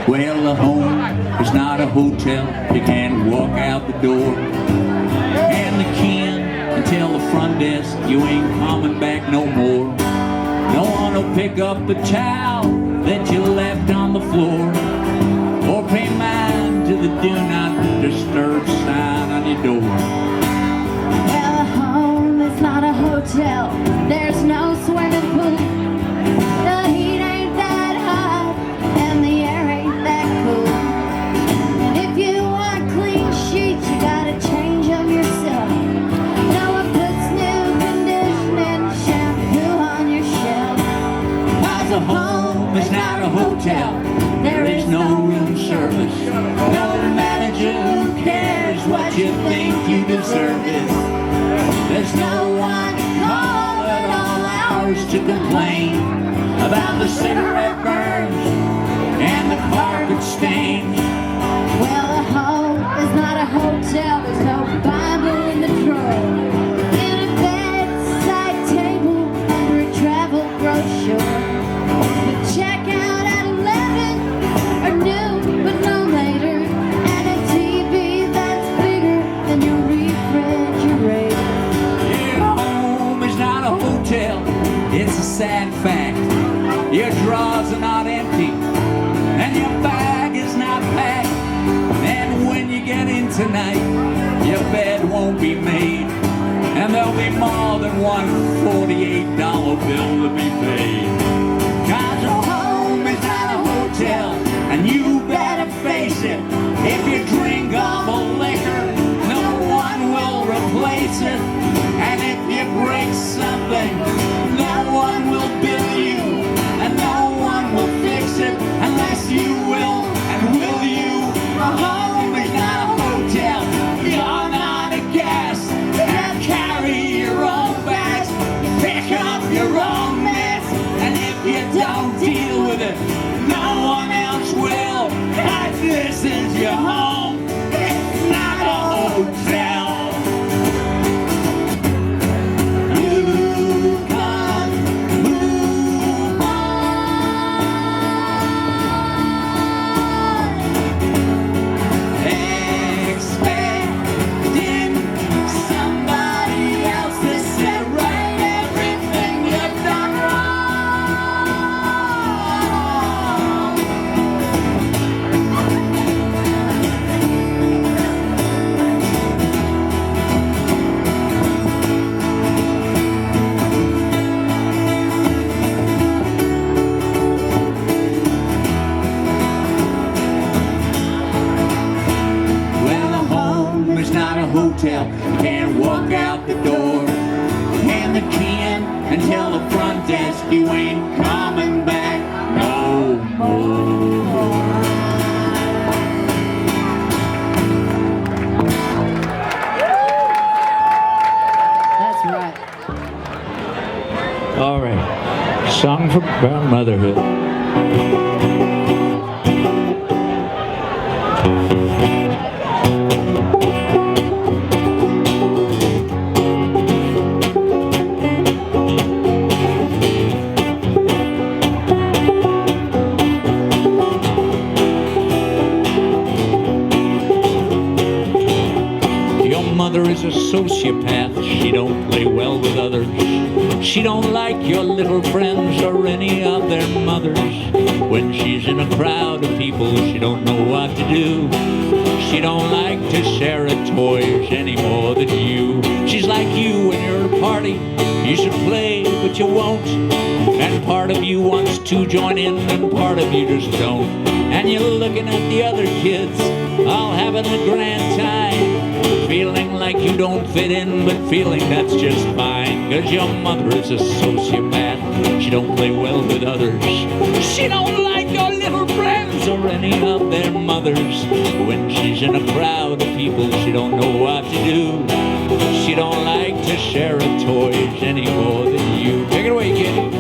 Well, the home is not a hotel. You can't walk out the door. Hand the key in and tell the front desk you ain't coming back no more. No one will pick up the towel that you left on the floor, or pay mind to the do not disturb sign on your door. Well, a home is not a hotel. There's no swimming pool. The heat ain't that hot and the air ain't that cool. And if you want clean sheets, you gotta change them yourself. No one puts new conditioning shampoo on your shelf. 'Cause a home is not a hotel. There is no room service. No manager who cares what you think you deserve it. There's no one to call at all hours to complain about the cigarette burns and the carpet stains. Well, a home is not a hotel. There's no Bible in the drawer. In a bedside table under a travel brochure. The checkout at 11 or noon, but no later. And a TV that's bigger than your refrigerator. Your home is not a hotel. It's a sad fact. Your drawers are not empty and your bag is not packed. And when you get in tonight, your bed won't be made, and there'll be more than one $48 bill to be paid. 'Cause a home is not a hotel, and you better face it. If you drink all the liquor, no one will replace it. And if you break something, no one will bill you, and no one will fix it unless you will. And will you? A home is not a hotel. You're not a guest. You carry your own bags. You pick up your own mess. And if you don't deal with it, no one else will. 'Cause this is your home. It's not a hotel. You can't move on. Expecting somebody else to set right everything you've done wrong. Well, a home is not a hotel. You can't walk out the door. Hand the key in and tell the front desk you ain't coming back no more. That's right. All right, song about motherhood. Your mother is a sociopath. She don't play well with others. She don't like your little friends or any of their mothers. When she's in a crowd of people, she don't know what to do. She don't like to share her toys any more than you. She's like you when you're at a party. You should play, but you won't. And part of you wants to join in, and part of you just don't. And you're looking at the other kids, all having a grand time, feeling like you don't fit in, but feeling that's just fine. 'Cause your mother is a sociopath. She don't play well with others. She don't like your little friends or any of their mothers. When she's in a crowd of people, she don't know what to do. She don't like to share her toys any more than you. Take it away, kid.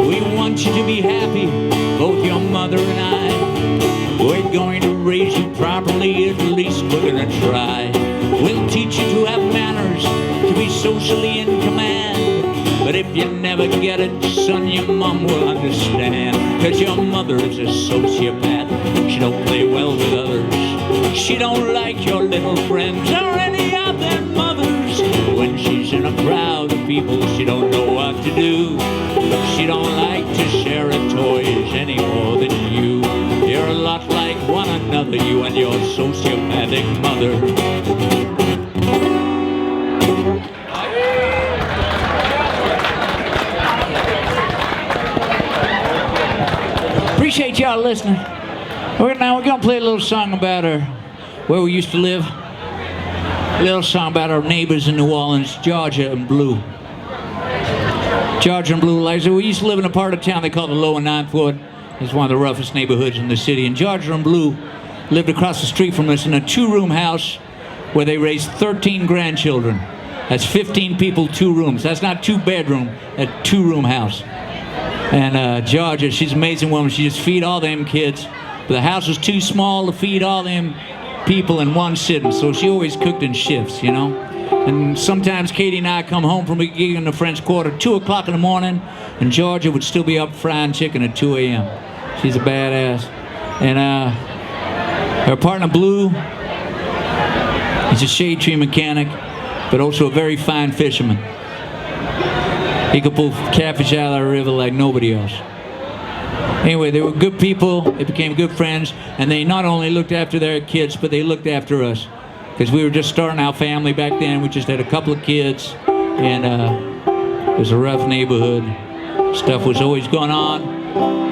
We want you to be happy, both your mother and I. We're going to raise you properly, at least we're gonna try. We'll teach you to have manners, to be socially in command. But if you never get it, son, your mom will understand. Cause your mother is a sociopath. She don't play well with others. She don't like your little friends or any of their mothers. When she's in a crowd of people, she don't know what to do. She don't like to share her toys any more than you. You're a lot like one another, you and your sociopathic mother. Appreciate y'all listening. We're gonna play a little song about where we used to live. A little song about our neighbors in New Orleans, Georgia and Blue. Georgia and Blue, like I said, we used to live in a part of town they call the Lower Ninth Ward. It's one of the roughest neighborhoods in the city. And Georgia and Blue lived across the street from us in a 2-room house where they raised 13 grandchildren. That's 15 people, 2 rooms. That's not 2-bedroom, a 2-room house. And Georgia, she's an amazing woman. She just feed all them kids. But the house was too small to feed all them people in one sitting, so she always cooked in shifts, you know. And sometimes Katie and I come home from a gig in the French Quarter, 2 o'clock in the morning, and Georgia would still be up frying chicken at 2 a.m. She's a badass. And her partner Blue, he's a shade tree mechanic, but also a very fine fisherman. He could pull catfish out of the river like nobody else. Anyway, they were good people, they became good friends, and they not only looked after their kids, but they looked after us. Because we were just starting our family back then. We just had a couple of kids, and it was a rough neighborhood. Stuff was always going on,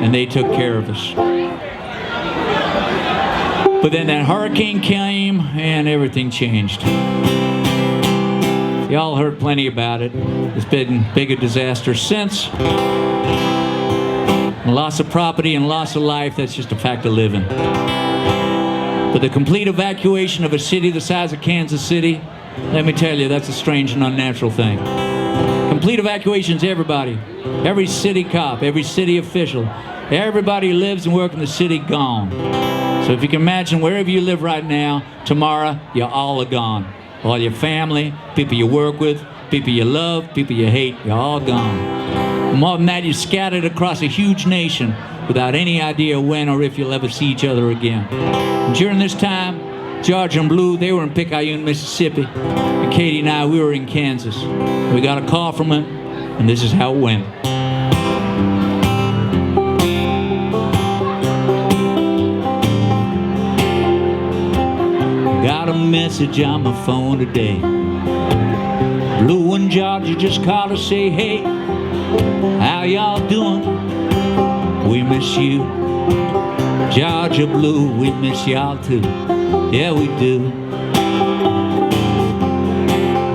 and they took care of us. But then that hurricane came, and everything changed. Y'all heard plenty about it. It's been bigger disaster since. Loss of property and loss of life, that's just a fact of living. But the complete evacuation of a city the size of Kansas City, let me tell you, that's a strange and unnatural thing. Complete evacuation's everybody. Every city cop, every city official, everybody who lives and works in the city gone. So if you can imagine, wherever you live right now, tomorrow, you all are gone. All your family, people you work with, people you love, people you hate, you're all gone. More than that, you're scattered across a huge nation without any idea when or if you'll ever see each other again. And during this time, Georgia and Blue, they were in Picayune, Mississippi, and Katie and I, we were in Kansas. We got a call from them, and this is how it went. Got a message on my phone today. Blue and Georgia just called to say, hey, how y'all doing? We miss you. Georgia Blue, we miss y'all too. Yeah, we do.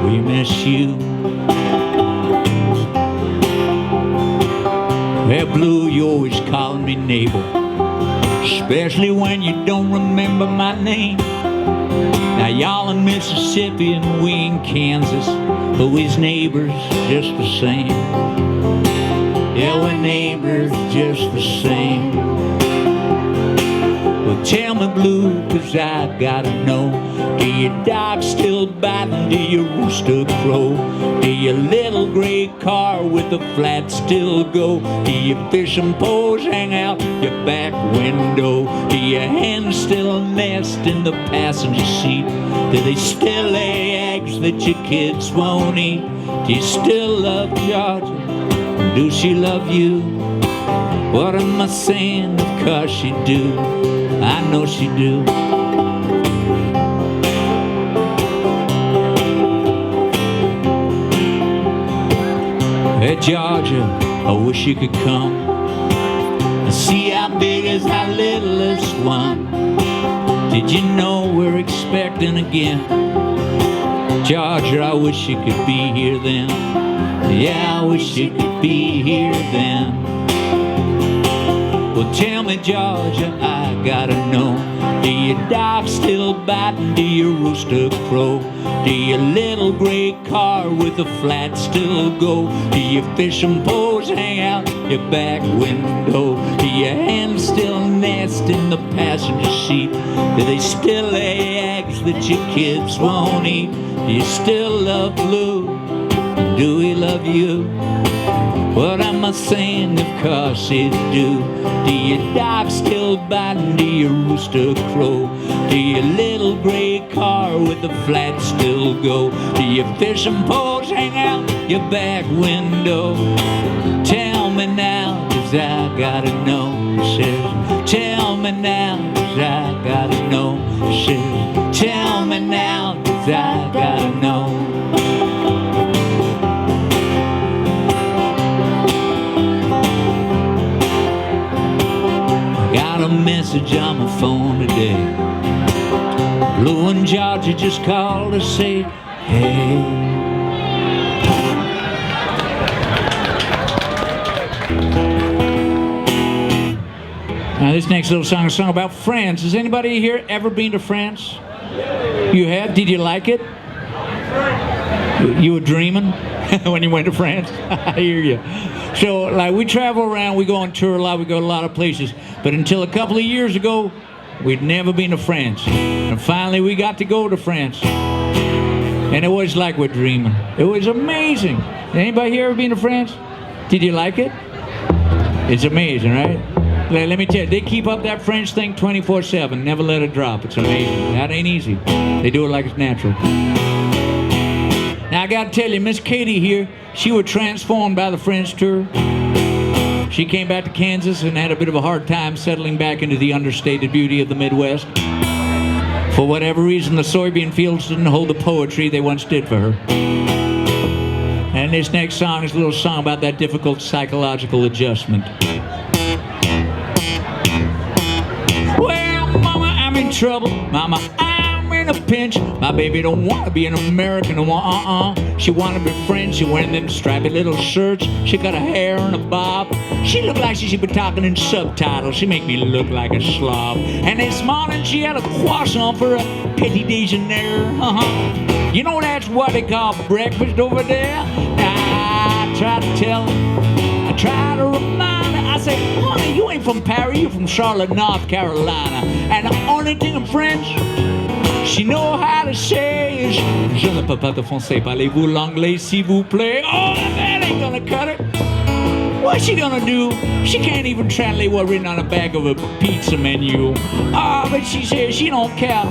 We miss you. Hey, Blue, you always calling me neighbor, especially when you don't remember my name. Now y'all in Mississippi and we in Kansas, but we's neighbors just the same. Yeah, we're neighbors just the same. Well, tell me, Blue, 'cause I gotta know. Do your dogs still biting? Do your rooster crow? Do your little gray car with the flat still go? Do your fishing poles hang out your back window? Do your hens still nest in the passenger seat? Do they still lay eggs that your kids won't eat? Do you still love Georgia? Do she love you? What am I saying? Of course she do. I know she do. Hey Georgia, I wish you could come and see how big is our littlest one. Did you know we're expecting again? Georgia, I wish you could be here then. Yeah, I wish you could be here then. Well, tell me, Georgia, I gotta know. Do your dogs still biting? Do your rooster crow? Do your little gray car with the flat still go? Do your fishing poles hang out your back window? Do your hens still nest in the passenger seat? Do they still lay eggs that your kids won't eat? Do you still love Blue? Do he love you? What am I saying? Of course it do. Do your dog still bite? Do your rooster crow? Do your little gray car with the flat still go? Do your fishing poles hang out your back window? Tell me now, 'cause I gotta know, says. Tell me now, 'cause I gotta know, says. Tell me now, 'cause I gotta know. Got a message on my phone today. Blue and Georgia just called to say, hey. Now this next little song is a song about France. Has anybody here ever been to France? You have? Did you like it? You were dreaming when you went to France? I hear you. So, like, we travel around, we go on tour a lot, we go to a lot of places. But until a couple of years ago, we'd never been to France. And finally, we got to go to France. And it was like we're dreaming. It was amazing. Anybody here ever been to France? Did you like it? It's amazing, right? Let me tell you, they keep up that French thing 24/7. Never let it drop. It's amazing. That ain't easy. They do it like it's natural. Now I gotta tell you, Miss Katie here, she was transformed by the French tour. She came back to Kansas and had a bit of a hard time settling back into the understated beauty of the Midwest. For whatever reason, the soybean fields didn't hold the poetry they once did for her. And this next song is a little song about that difficult psychological adjustment. Well, mama, I'm in trouble. Mama, I'm in a pinch. My baby don't want to be an American. She want to be French. She wearing them stripy little shirts. She got her hair in a bob. She look like she should be talking in subtitles. She make me look like a slob. And this morning she had a croissant for a petit déjeuner. You know that's what they call breakfast over there? I try to tell her. I try to remind her. I say, honey, you ain't from Paris. You're from Charlotte, North Carolina. And the only thing in French she know how to say is, je ne peux pas de français, parlez-vous l'anglais s'il vous plaît? Oh, that ain't gonna cut it. What's she gonna do? She can't even translate what's written on the back of a pizza menu. Oh, but she says she don't care.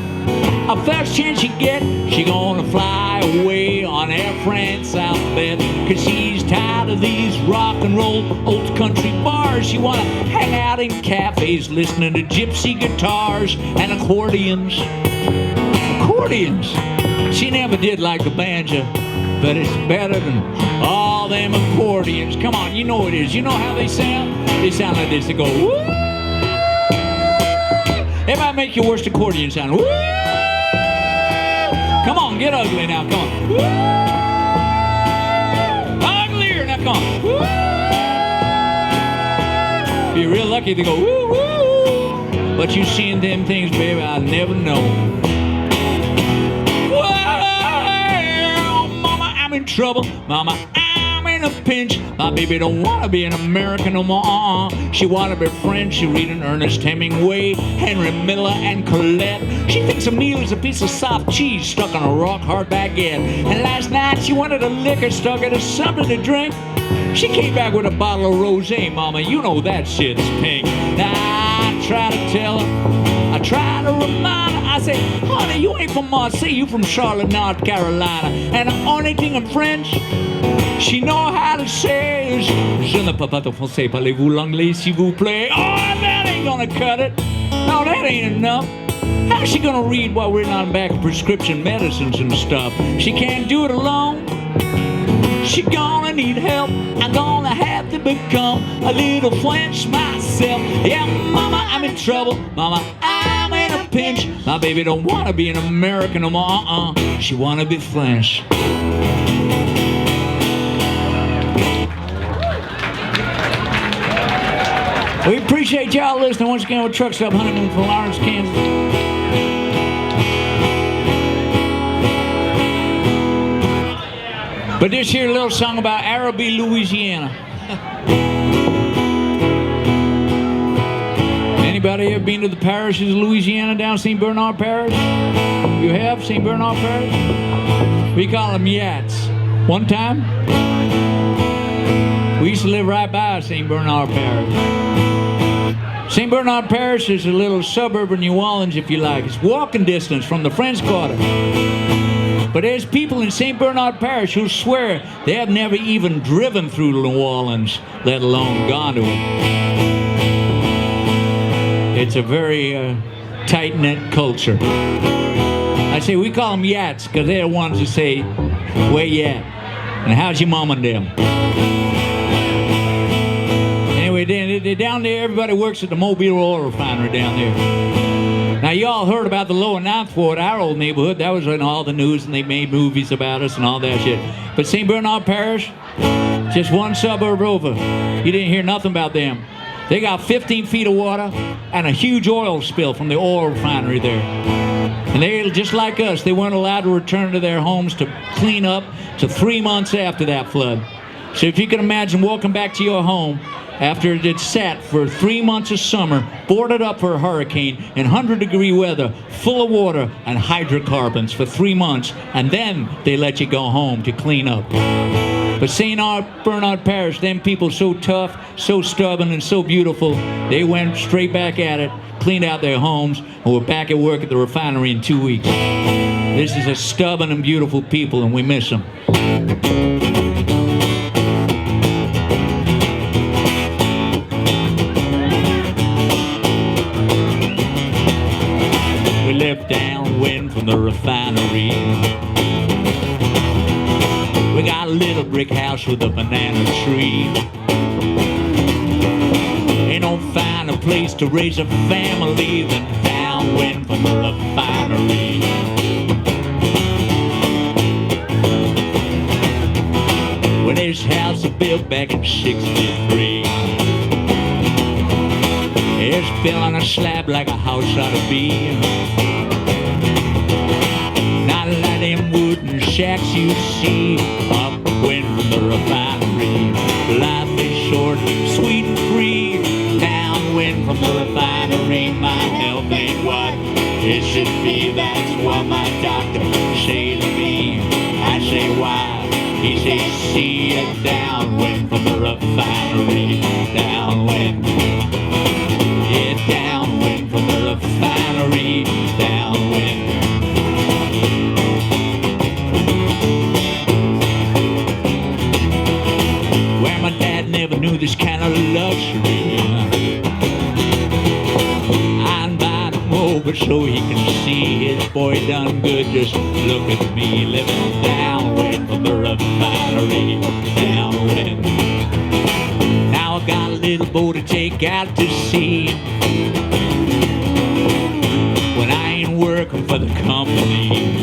A first chance she get, she gonna fly away on Air France, I'll bet. 'Cause she's tired of these rock and roll old country bars. She wanna hang out in cafes listening to gypsy guitars and accordions. Accordions. She never did like the banjo, but it's better than all them accordions. Come on, you know what it is. You know how they sound? They sound like this. They go, woo! It might make your worst accordion sound. Woo! Come on, get ugly now. Come on. Woo! Uglier now. Come on. Woo! Be real lucky to go, woo, woo! But you seeing them things, baby, I never know. I'm in trouble, mama, I'm in a pinch. My baby don't wanna be an American no more. She wanna be French. She reading Ernest Hemingway, Henry Miller, and Colette. She thinks a meal is a piece of soft cheese stuck on a rock-hard baguette. And last night she wanted a liquor stuck into something to drink. She came back with a bottle of rosé, mama. You know that shit's pink. Now I try to tell her, I try to remind her. I say, honey, you ain't from Marseille, you from Charlotte, North Carolina. And the only thing in French she know how to say is, je ne peux pas de français, parlez-vous l'anglais s'il vous plaît? Oh, that ain't gonna cut it. No, that ain't enough. How's she gonna read while we're on back of prescription medicines and stuff? She can't do it alone. She gonna need help. I'm gonna have to become a little French myself. Yeah, mama, I'm in trouble. Mama, I'm in a pinch. My baby don't wanna be an American no more. She wanna be French. We appreciate y'all listening once again with Truckstop Honeymoon from Lawrence, Kansas. But this here little song about Araby, Louisiana. Anybody been to the parishes of Louisiana down St. Bernard Parish? You have St. Bernard Parish? We call them Yats. One time, we used to live right by St. Bernard Parish. St. Bernard Parish is a little suburb of New Orleans, if you like. It's walking distance from the French Quarter. But there's people in St. Bernard Parish who swear they have never even driven through New Orleans, let alone gone to it. It's a very tight-knit culture. I say we call them Yats because they're the ones who say, where you at? And how's your mom and them? Anyway, they're down there. Everybody works at the Mobile Oil Refinery down there. Now, you all heard about the Lower Ninth Ward, our old neighborhood. That was in all the news, and they made movies about us and all that shit. But St. Bernard Parish, just one suburb over. You didn't hear nothing about them. They got 15 feet of water and a huge oil spill from the oil refinery there. And they, just like us, they weren't allowed to return to their homes to clean up to 3 months after that flood. So if you can imagine walking back to your home after it had sat for 3 months of summer, boarded up for a hurricane, in 100-degree weather, full of water and hydrocarbons for 3 months, and then they let you go home to clean up. But St. Bernard Parish, them people so tough, so stubborn, and so beautiful, they went straight back at it, cleaned out their homes, and were back at work at the refinery in 2 weeks. This is a stubborn and beautiful people, and we miss them. We live downwind from the refinery. We got a little brick house with a banana tree. Ain't no finer place to raise a family than downwind from the refinery. When this house was built back in '63, it's built on a slab like a house ought to be. Not like them wooden shacks you see upwind from the refinery. Life is short, sweet and free. Downwind from the refinery, my health ain't what it should be. That's what my doctor say to me. I say why? He says see it downwind from the refinery. Downwind, yeah, downwind from the refinery. Downwind. Where my dad never knew this kind of luxury. I invite him over so he can see his boy done good. Just look at me living downwind from the refinery. Downwind. Now I got a little boat to take out to sea when I ain't working for the company.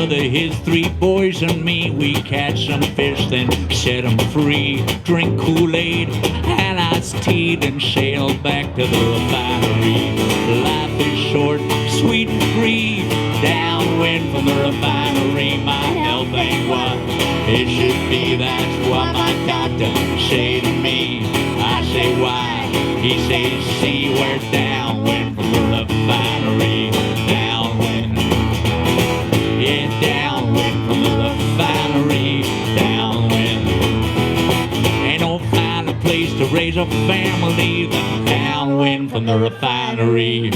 His 3 boys and me, we catch some fish, then set them free. Drink Kool-Aid and iced tea, then sail back to the refinery. Life is short, sweet and free. Downwind from the refinery, my health ain't what it should be. That's what my doctor say to me. I say why? He says see we're downwind from the refinery. Downwind. Yeah, downwind from the refinery. Downwind. Ain't no finer place to raise a family than downwind from the refinery.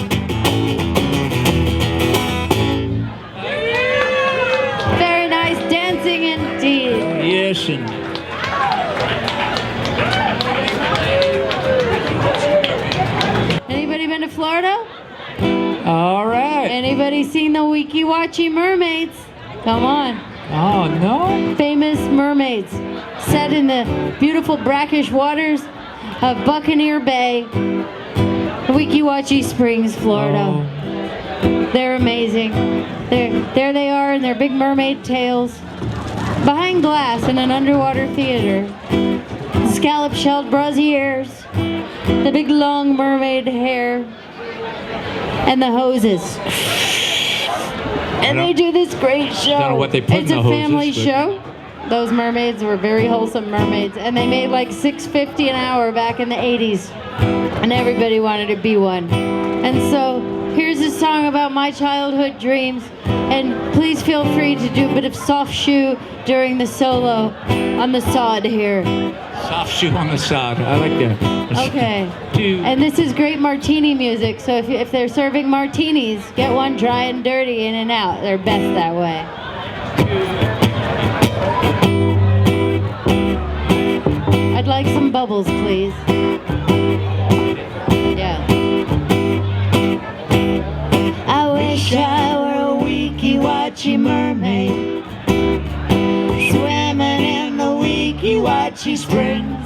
Very nice dancing indeed. Yes, and Anybody been to Florida? all right. Anybody seen the Weeki Wachee mermaids? Come on. Oh, no? Famous mermaids set in the beautiful brackish waters of Buccaneer Bay, Weeki Wachee Springs, Florida. They're amazing. There they are in their big mermaid tails, behind glass in an underwater theater. Scallop-shelled brassieres, the big long mermaid hair, and the hoses. And they do this great show. Don't know what they put in it's the a hoses, family but- show. Those mermaids were very wholesome mermaids, and they made like $6.50 an hour back in the 80s, and everybody wanted to be one. And so here's a song about my childhood dreams, and please feel free to do a bit of soft shoe during the solo on the sod here. Soft shoe on the sod. I like that. Okay. And this is great martini music, so if they're serving martinis, get one dry and dirty, in and out. They're best that way. I'd like some bubbles, please. Yeah. I wish I were a Weeki Wachee mermaid, swimming in the Weeki Wachee springs.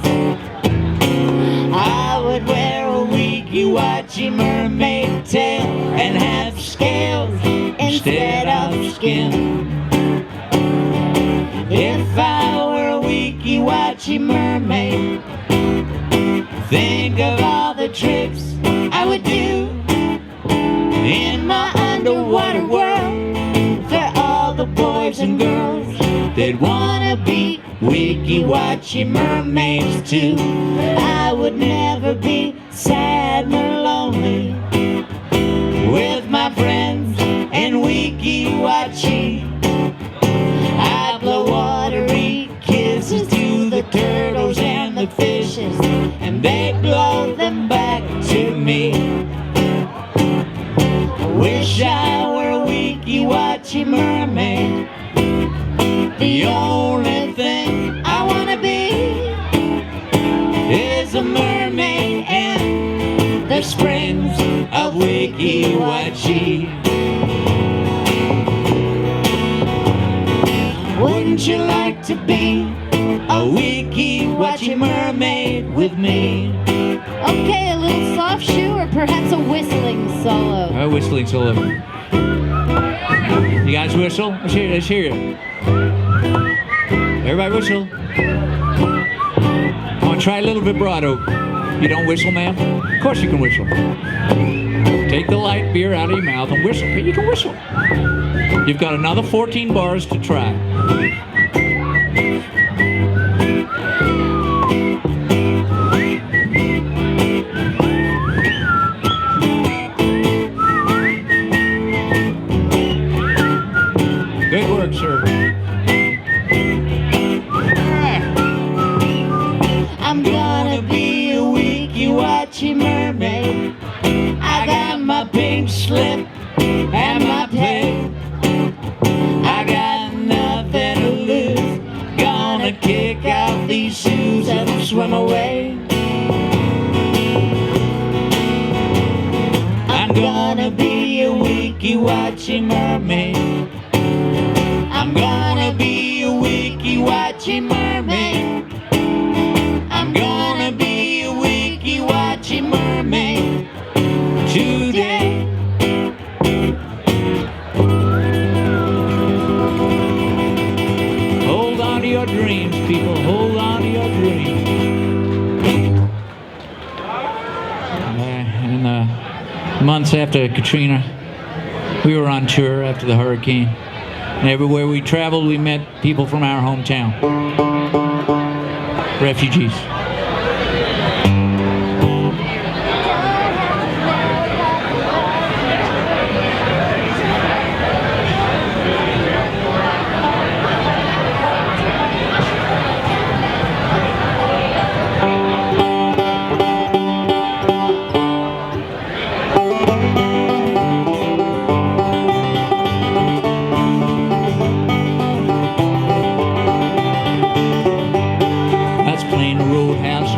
I would wear a Weeki Wachee mermaid tail and have scales instead of skin. If I were a Weeki Wachee mermaid, think of all the trips I would do in my underwater world for all the boys and girls that wanna be Weeki Wachee mermaids too. I would never be sad nor lonely with my friends in Weeki Wachee. I blow watery kisses to the turtles and the fishes, and they blow them back to me. I wish I were a Weeki Wachee mermaid. The only thing I wanna be is a mermaid in the springs of Weeki Wachee. Wouldn't you like to be a Weeki Wachee mermaid with me? Okay, a little soft shoe or perhaps a whistling solo. A whistling solo. You guys whistle? Let's hear it. Everybody whistle. Come on, try a little vibrato. You don't whistle, ma'am? Of course you can whistle. Take the light beer out of your mouth and whistle. You can whistle. You've got another 14 bars to try. Good work, sir. I'm gonna be a Weeki Wachee mermaid. I got my pink slip and my peg. I got nothing to lose. Gonna kick out these shoes and swim away. I'm gonna be a Weeki Wachee mermaid. I'm gonna be a Weeki Wachee mermaid. I'm gonna be a Weeki Wachee mermaid today. Hold on to your dreams, people. Hold on to your dreams. In the months after Katrina, we were on tour after the hurricane. And everywhere we traveled, we met people from our hometown. Refugees.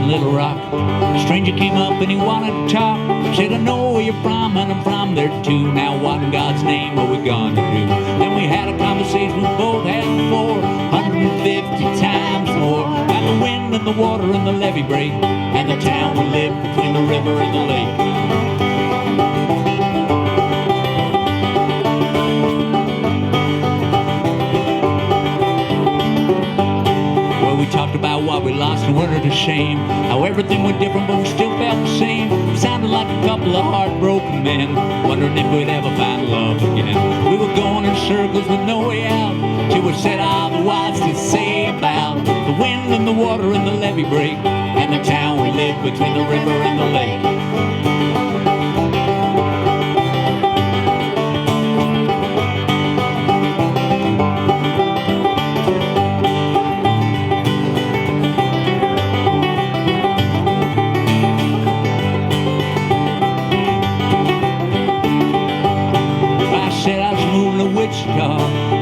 Little Rock. A stranger came up and he wanted to talk. Said, I know where you're from and I'm from there too. Now what in God's name are we gonna do? Then we had a conversation we both had before, 150 times more. About the wind and the water and the levee break, and the town we lived between the river and the lake. Well, we talked about what thought we lost and weren't to shame. How everything went different but we still felt the same. Sounded like a couple of heartbroken men, wondering if we'd ever find love again. We were going in circles with no way out, till we said all the words to say about the wind and the water and the levee break, and the town we lived between the river and the lake.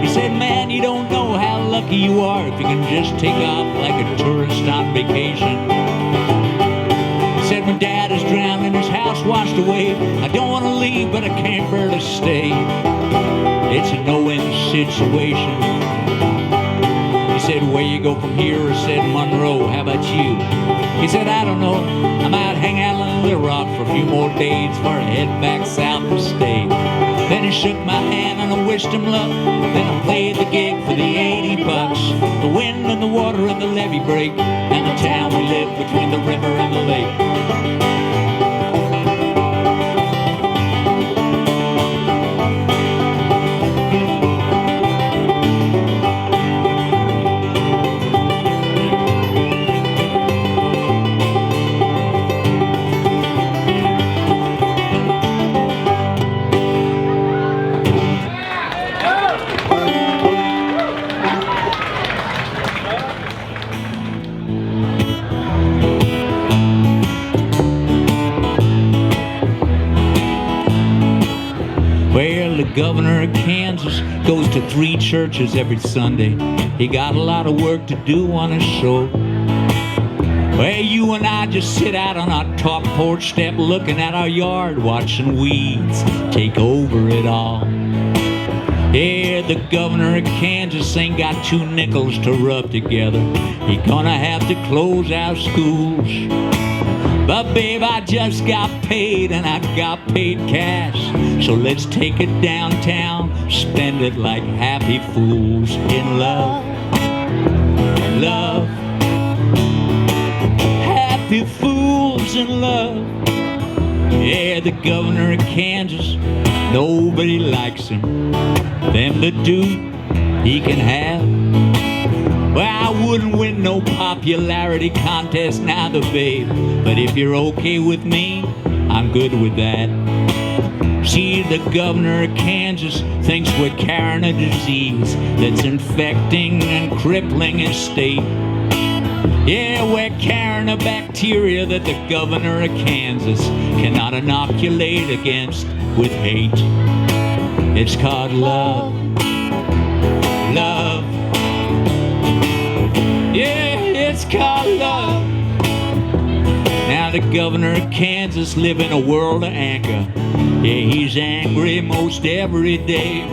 He said, man, you don't know how lucky you are if you can just take off like a tourist on vacation. He said, my dad is drowned and his house washed away. I don't want to leave, but I can't bear to stay. It's a no-end situation. He said, where you go from here? I said, Monroe, how about you? He said, I don't know, I might hang out on Little Rock for a few more days before I head back south to stay. Then he shook my hand and I wished him luck. Then I played the gig for the 80 bucks. The wind and the water and the levee break, and the town we lived between the river and the lake. Well, the governor of Kansas goes to 3 churches every Sunday. He got a lot of work to do on his show. Well, you and I just sit out on our top porch step looking at our yard, watching weeds take over it all. Yeah, the governor of Kansas ain't got 2 nickels to rub together. He gonna have to close our schools. But babe, I just got paid and I got paid cash. So let's take it downtown, spend it like happy fools in love. Love. Happy fools in love. Yeah, the governor of Kansas, nobody likes him. Them that do, he can have. Well, I wouldn't win no popularity contest neither, babe. But if you're okay with me, I'm good with that. See, the governor of Kansas thinks we're carrying a disease that's infecting and crippling his state. Yeah, we're carrying a bacteria that the governor of Kansas cannot inoculate against with hate. It's called love. Love. Yeah, it's called love. Now the governor of Kansas live in a world of anger. Yeah, he's angry most every day.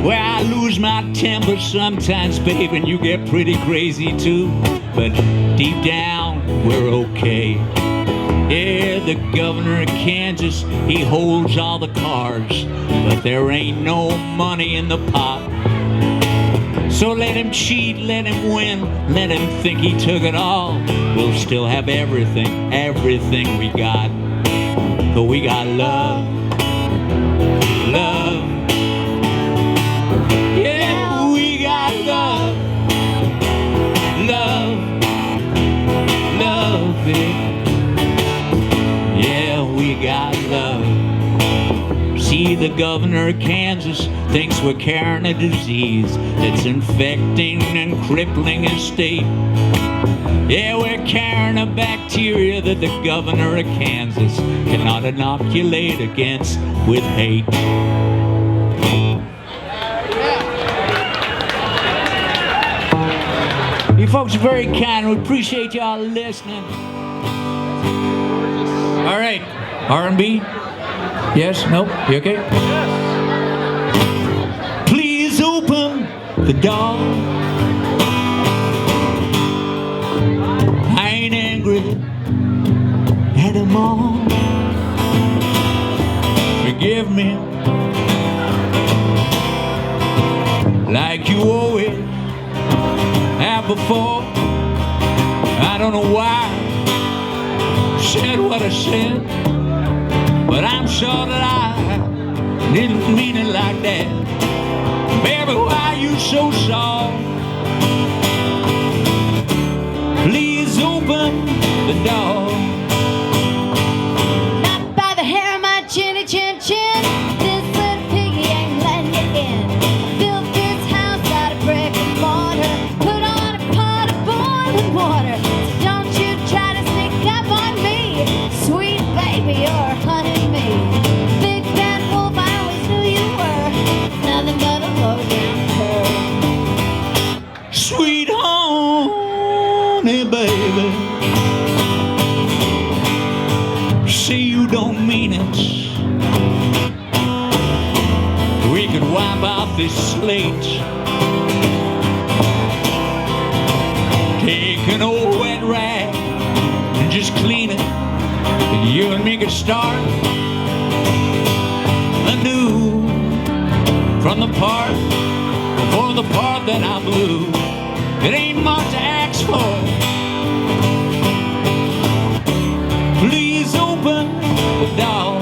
Well, I lose my temper sometimes, babe, and you get pretty crazy too. But deep down, we're okay. Yeah, the governor of Kansas, he holds all the cards, but there ain't no money in the pot. So let him cheat, let him win, let him think he took it all. We'll still have everything, everything we got. But we got love. Love. Yeah, we got love. Love. Love, babe. Yeah, we got love. See, the governor of Kansas thinks we're carrying a disease that's infecting and crippling his state. Yeah, we're carrying a bacteria that the governor of Kansas cannot inoculate against with hate. You folks are very kind. We appreciate y'all listening. All right, R&B? Yes? Nope? You okay? Yes. Please open the door. I ain't angry anymore. Forgive me like you always have before. don't know why I said what I said, but I'm sure that I didn't mean it like that. Baby, why you so soft? Please open the door. Not by the hair of my chinny chin chin. This little piggy ain't letting you in. Built this house out of brick and mortar. Put on a pot of boiling water. So don't you try to sneak up on me, sweet baby, you're hunting me. Big bad wolf, I always knew you were nothing but a low down cur. Sweet honey, baby, say you don't mean it. We could wipe off this slate, take an old wet rag and just clean it. You and me could start anew from the part for the part that I blew. It ain't much to ask for. Please open the door.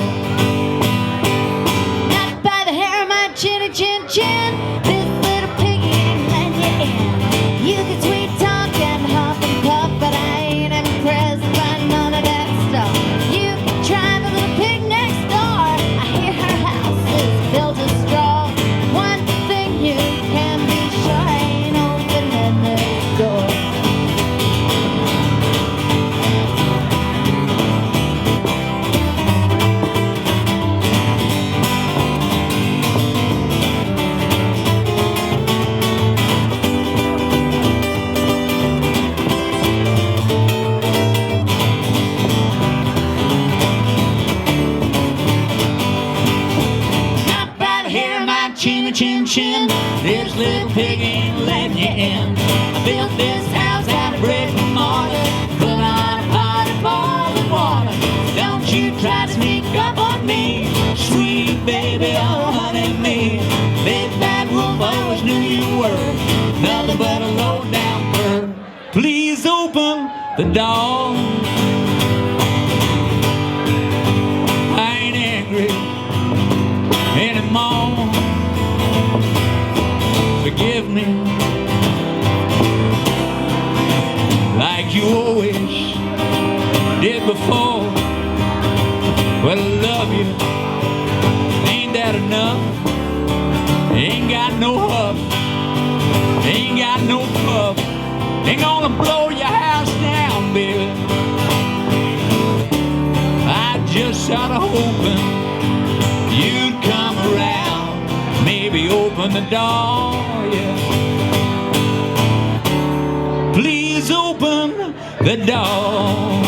Not by the hair of my chinny chin chin. This little piggy ain't letting you in. You can sweet talk and huff and puff, but I ain't impressed by none of that stuff. You can try the little pig next door. I hear her house is built of straw. One thing you can be sure ain't opening this door. Not by the hair of my chinny chin chin. This little pig ain't letting you in. I built this house out of brick and mortar. Put on a pot of boiling water. Don't you try to sneak up on me, sweet baby, oh honey me. Big bad wolf, I always knew you were nothing but a low down bird. Please open the door. I ain't angry anymore. Forgive me, like you always did before. Well, I love you, ain't that enough? Ain't got no huff, ain't got no puff. Ain't gonna blow your house down, baby. I just started hoping you'd come around, maybe open the door, yeah. Please open the door.